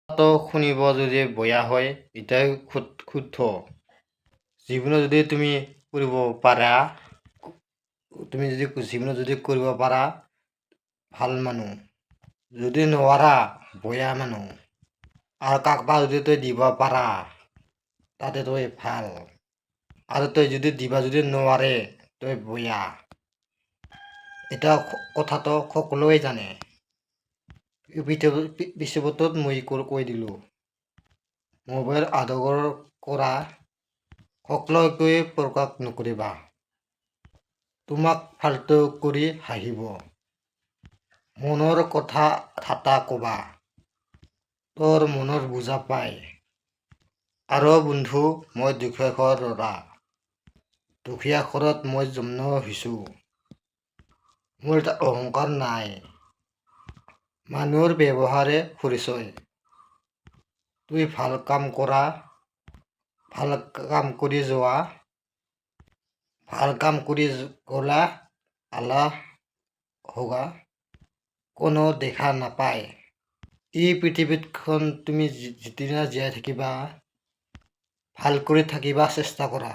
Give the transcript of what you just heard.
তো শুনিব যদি বেয়া হয় এটাই শুদ্ধ। জীৱনত যদি তুমি কৰিব পাৰা, তুমি যদি জীৱনত যদি কৰিব পাৰা ভাল মানুহ, যদি নোৱাৰা বেয়া মানুহ। আৰু কাকবা যদি তই দিব পাৰা তাতে তই ভাল, আৰু তই যদি দিবা যদি নোৱাৰে তই বেয়া। এটা কথাটো সকলোৱে জানে, পিছতত মই কৈ দিলোঁ। মোবাইল আদৰ কৰা সকলোকে প্ৰকাশ নকৰিবা, তোমাক ফাল্টু কৰি হাঁহিব। মনৰ কথা ঠাট্টা কবা, তোৰ মনৰ বুজা পায়। আৰু বন্ধু মই দুখীয়া ঘৰৰ ল'ৰা, দুখীয়া ঘৰত মই জন্ম হৈছোঁ। মোৰ এটা অহংকাৰ নাই, মানুহৰ ব্যৱহাৰে পৰিচয়। তুই ভাল কাম কৰা, ভাল কাম কৰি যোৱা, ভাল কাম কৰি গ'লা আল্লাহ হোগা, কোনো দেখা নাপায়। এই পৃথিৱীখন তুমি যিদিনা জীয়াই থাকিবা ভাল কৰি থাকিবা চেষ্টা কৰা।